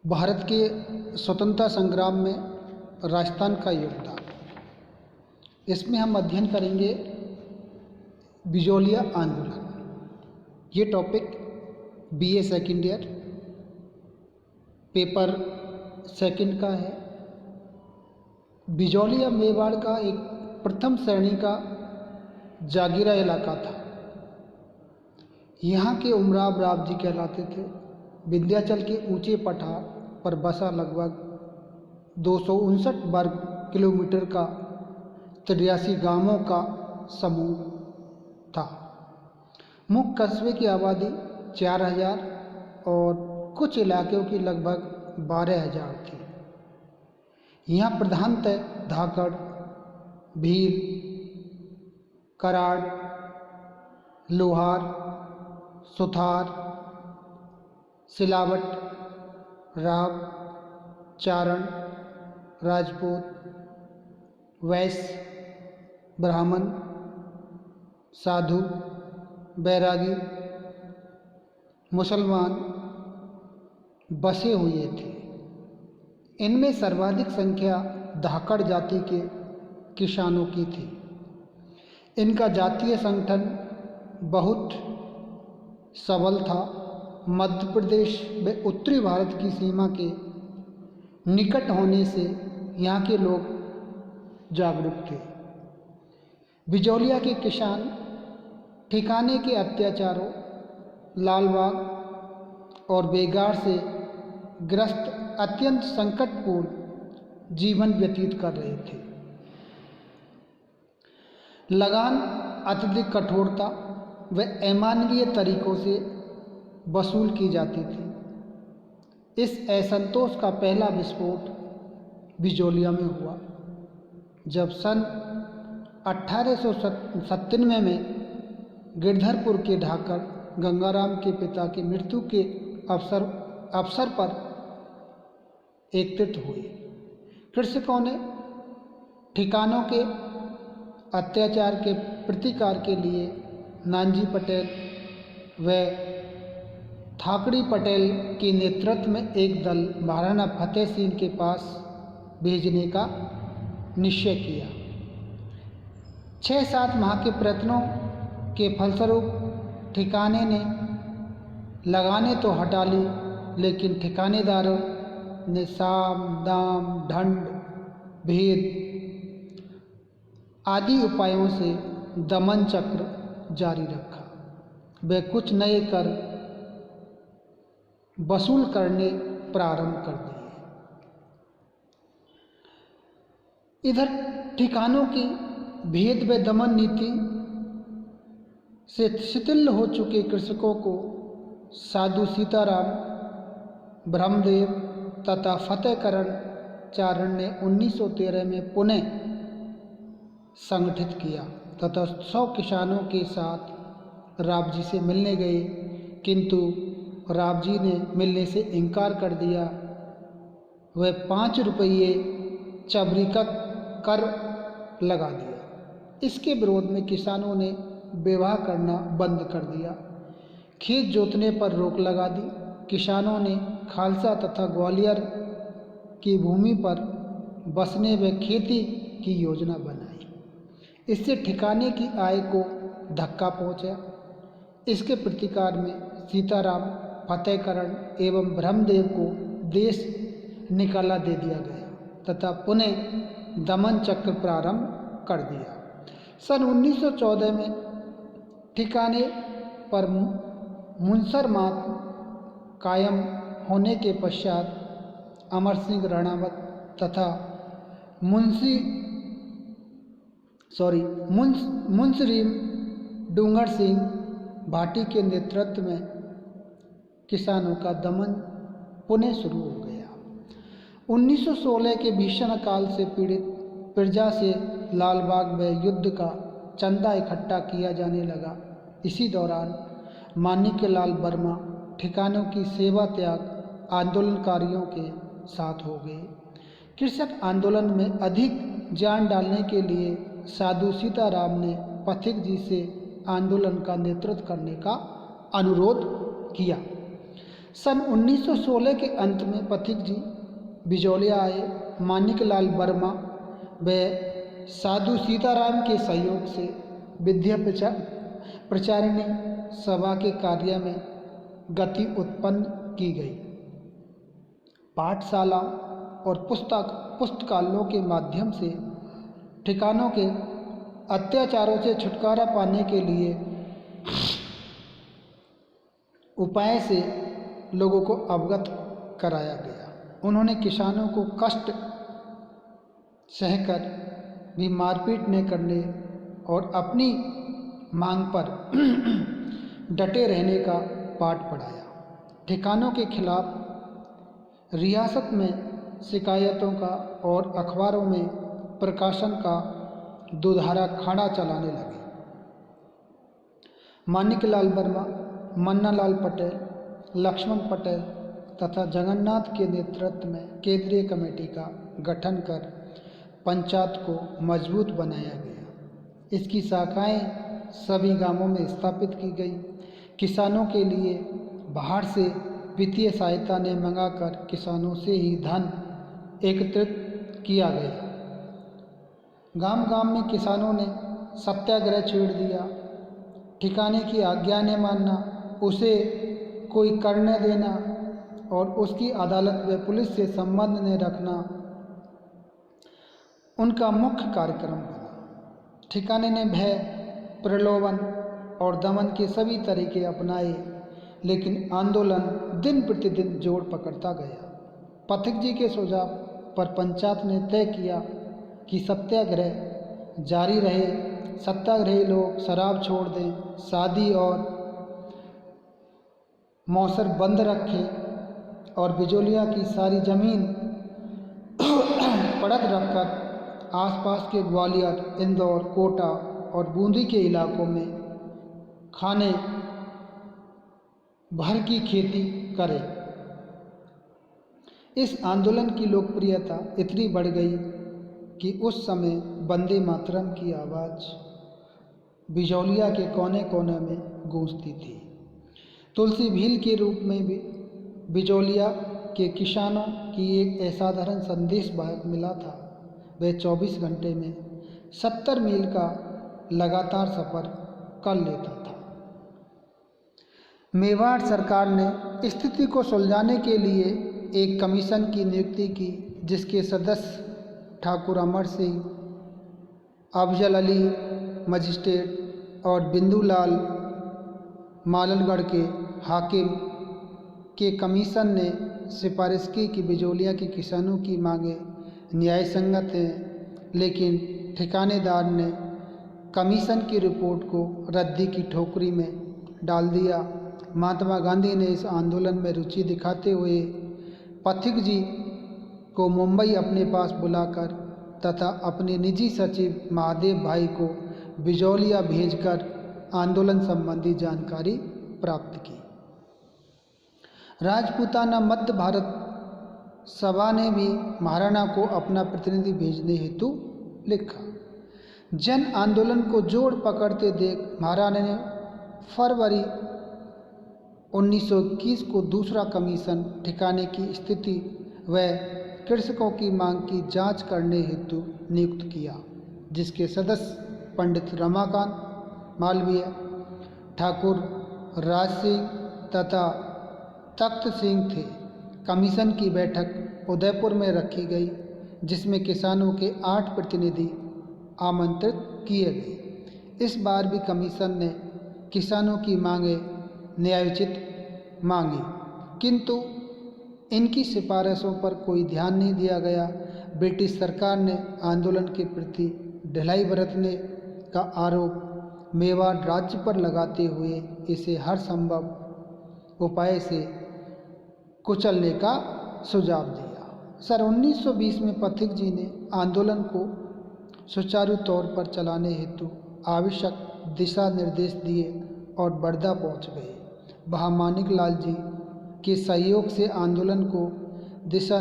भारत के स्वतंत्रता संग्राम में राजस्थान का योगदान, इसमें हम अध्ययन करेंगे बिजौलिया आंदोलन। ये topic BA second year paper second का है। बिजौलिया मेवाड़ का एक प्रथम श्रेणी का जागीरा इलाका था। यहाँ के उमराव राव जी कहलाते थे। विंध्याचल के ऊंचे पठार पर बसा लगभग 259 वर्ग किलोमीटर का 83 गांवों का समूह था। मुख्य कस्बे की आबादी 4000 और कुछ इलाकों की लगभग 12000 थी। यहाँ प्रधानतः धाकड़, भील, कराड़, लोहार, सुथार, सिलावट, राव, चारण, राजपूत, वैश्य, ब्राह्मण, साधु, बैरागी, मुसलमान बसे हुए थे। इनमें सर्वाधिक संख्या धाकड़ जाति के किसानों की थी। इनका जातीय संगठन बहुत सबल था। मध्य प्रदेश व उत्तरी भारत की सीमा के निकट होने से यहाँ के लोग जागरूक थे। बिजौलिया के किसान ठिकाने के अत्याचारों, लालबाग और बेगार से ग्रस्त अत्यंत संकटपूर्ण जीवन व्यतीत कर रहे थे। लगान अत्यधिक कठोरता व अमानवीय तरीकों से वसूल की जाती थी। इस असंतोष का पहला विस्फोट बिजौलिया में हुआ जब सन 1897 में गिरधरपुर के ढाकर गंगाराम के पिता की मृत्यु के अवसर पर एकत्रित हुए। कृषकों ने ठिकानों के अत्याचार के प्रतिकार के लिए नानजी पटेल व थाकड़ी पटेल के नेतृत्व में एक दल महाराणा फतेह सिंह के पास भेजने का निश्चय किया। 6-7 माह के प्रयत्नों के फलस्वरूप ठिकाने ने लगाने तो हटा ली, लेकिन ठिकानेदारों ने साम, दाम, ढंड, भेद आदि उपायों से दमन चक्र जारी रखा। वे कुछ नए कर वसूल करने प्रारंभ कर दिए। इधर ठिकानों की भेद व दमन नीति से शिथिल हो चुके कृषकों को साधु सीताराम, ब्रह्मदेव तथा फतेहकरण चारण ने 1913 में पुनः संगठित किया तथा 100 किसानों के साथ राव जी से मिलने गए, किंतु राव जी ने मिलने से इनकार कर दिया। वह 5 रुपये चबरी का कर लगा दिया। इसके विरोध में किसानों ने विवाह करना बंद कर दिया। खेत जोतने पर रोक लगा दी। किसानों ने खालसा तथा ग्वालियर की भूमि पर बसने व खेती की योजना बनाई। इससे ठिकाने की आय को धक्का पहुंचा। इसके प्रतिकार में सीताराम, फतेहकरण एवं ब्रह्मदेव को देश निकाला दे दिया गया तथा पुनः दमन चक्र प्रारंभ कर दिया। सन 1914 में ठिकाने पर मुनसर मात कायम होने के पश्चात अमर सिंह राणावत तथा मुंसरीम डूंगर सिंह भाटी के नेतृत्व में किसानों का दमन पुनः शुरू हो गया। 1916 के भीषण काल से पीड़ित प्रजा से लालबाग में युद्ध का चंदा इकट्ठा किया जाने लगा। इसी दौरान माणिक्यलाल वर्मा ठिकानों की सेवा त्याग आंदोलनकारियों के साथ हो गए। कृषक आंदोलन में अधिक जान डालने के लिए साधु सीताराम ने पथिक जी से आंदोलन का नेतृत्व करने का अनुरोध किया। सन 1916 के अंत में पथिक जी बिजौलिया आए। माणिकलाल वर्मा व साधु सीताराम के सहयोग से विद्या प्रचारिणी सभा के कार्य में गति उत्पन्न की गई। पाठशाला और पुस्तकालयों के माध्यम से ठिकानों के अत्याचारों से छुटकारा पाने के लिए उपाय से लोगों को अवगत कराया गया। उन्होंने किसानों को कष्ट सहकर भी मारपीट न करने और अपनी मांग पर डटे रहने का पाठ पढ़ाया। ठिकानों के खिलाफ रियासत में शिकायतों का और अखबारों में प्रकाशन का दुधारा खाड़ा चलाने लगे। माणिकलाल वर्मा, मन्नालाल पटेल, लक्ष्मण पटेल तथा जगन्नाथ के नेतृत्व में केंद्रीय कमेटी का गठन कर पंचायत को मजबूत बनाया गया। इसकी शाखाएं सभी गांवों में स्थापित की गई। किसानों के लिए बाहर से वित्तीय सहायता ने मंगाकर किसानों से ही धन एकत्रित किया गया। गांव-गांव में किसानों ने सत्याग्रह छेड़ दिया। ठिकाने की आज्ञा न मानना, उसे कोई कर न देना और उसकी अदालत व पुलिस से संबंध न रखना उनका मुख्य कार्यक्रम बना। ठिकाने ने भय, प्रलोभन और दमन के सभी तरीके अपनाए, लेकिन आंदोलन दिन प्रतिदिन जोर पकड़ता गया। पथिक जी के सुझाव पर पंचायत ने तय किया कि सत्याग्रह जारी रहे। सत्याग्रही लोग शराब छोड़ दें, शादी और मौसर बंद रखें और बिजौलिया की सारी जमीन पड़क रखकर आसपास के ग्वालियर, इंदौर, कोटा और बूंदी के इलाकों में खाने भर की खेती करें। इस आंदोलन की लोकप्रियता इतनी बढ़ गई कि उस समय वंदे मातरम की आवाज़ बिजौलिया के कोने कोने में गूंजती थी। तुलसी भील के रूप में भी बिजौलिया के किसानों की एक असाधारण संदेश वाहक मिला था। वह 24 घंटे में 70 मील का लगातार सफ़र कर लेता था। मेवाड़ सरकार ने स्थिति को सुलझाने के लिए एक कमीशन की नियुक्ति की, जिसके सदस्य ठाकुर अमर सिंह, अफजल अली मजिस्ट्रेट और बिंदुलाल माललगढ़ के हाकिम के कमीशन ने सिफारिश की कि बिजौलिया के किसानों की मांगें न्याय संगत हैं, लेकिन ठिकानेदार ने कमीशन की रिपोर्ट को रद्दी की टोकरी में डाल दिया। महात्मा गांधी ने इस आंदोलन में रुचि दिखाते हुए पथिक जी को मुंबई अपने पास बुलाकर तथा अपने निजी सचिव महादेव भाई को बिजौलिया भेजकर आंदोलन संबंधी जानकारी प्राप्त की। राजपूताना मध्य भारत सभा ने भी महाराणा को अपना प्रतिनिधि भेजने हेतु लिखा। जन आंदोलन को जोर पकड़ते देख महाराणा ने फरवरी 1921 को दूसरा कमीशन ठिकाने की स्थिति व कृषकों की मांग की जांच करने हेतु नियुक्त किया, जिसके सदस्य पंडित रमाकांत मालवीय, ठाकुर राज सिंह तथा तख्त सिंह थे। कमीशन की बैठक उदयपुर में रखी गई, जिसमें किसानों के 8 प्रतिनिधि आमंत्रित किए गए। इस बार भी कमीशन ने किसानों की मांगें न्यायोचित मांगी, किंतु इनकी सिफारिशों पर कोई ध्यान नहीं दिया गया। ब्रिटिश सरकार ने आंदोलन के प्रति ढिलाई बरतने का आरोप मेवाड़ राज्य पर लगाते हुए इसे हर संभव उपाय से कुचलने का सुझाव दिया। सन 1920 में पथिक जी ने आंदोलन को सुचारू तौर पर चलाने हेतु आवश्यक दिशा निर्देश दिए और बड़दा पहुंच गए। वहाँ माणिकलाल जी के सहयोग से आंदोलन को दिशा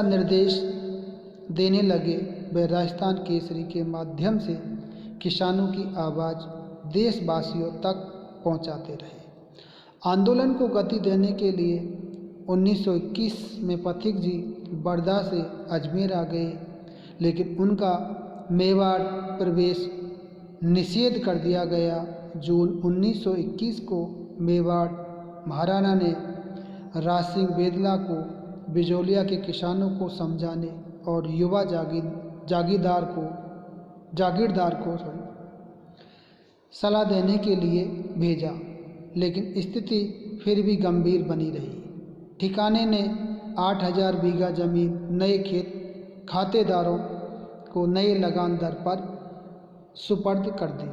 निर्देश देने लगे। वे राजस्थान केसरी के माध्यम से किसानों की आवाज़ देशवासियों तक पहुंचाते रहे। आंदोलन को गति देने के लिए 1921 में पथिक जी बड़दा से अजमेर आ गए, लेकिन उनका मेवाड़ प्रवेश निषेध कर दिया गया। जून 1921 को मेवाड़ महाराणा ने राज सिंह बेदला को बिजोलिया के किसानों को समझाने और युवा जागीरदार को सलाह देने के लिए भेजा, लेकिन स्थिति फिर भी गंभीर बनी रही। ठिकाने ने 8000 बीघा जमीन नए खातेदारों को नए लगान दर पर सुपर्द कर दी।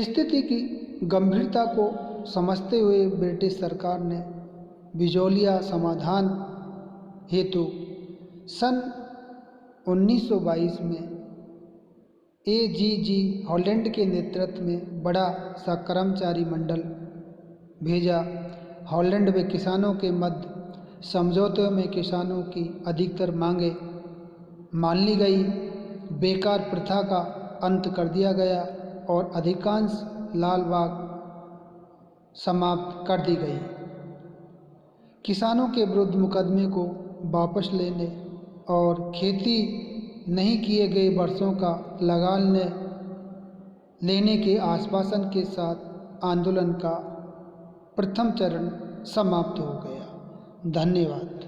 स्थिति की गंभीरता को समझते हुए ब्रिटिश सरकार ने बिजोलिया समाधान हेतु सन 1922 में AGG हॉलैंड के नेतृत्व में बड़ा सा कर्मचारी मंडल भेजा। हॉलैंड में किसानों के मध्य समझौते में किसानों की अधिकतर मांगें मान ली गई, बेकार प्रथा का अंत कर दिया गया और अधिकांश लाल बाग समाप्त कर दी गई। किसानों के विरुद्ध मुकदमे को वापस लेने और खेती नहीं किए गए वर्षों का लगान लेने के आश्वासन के साथ आंदोलन का प्रथम चरण समाप्त हो गया। धन्यवाद।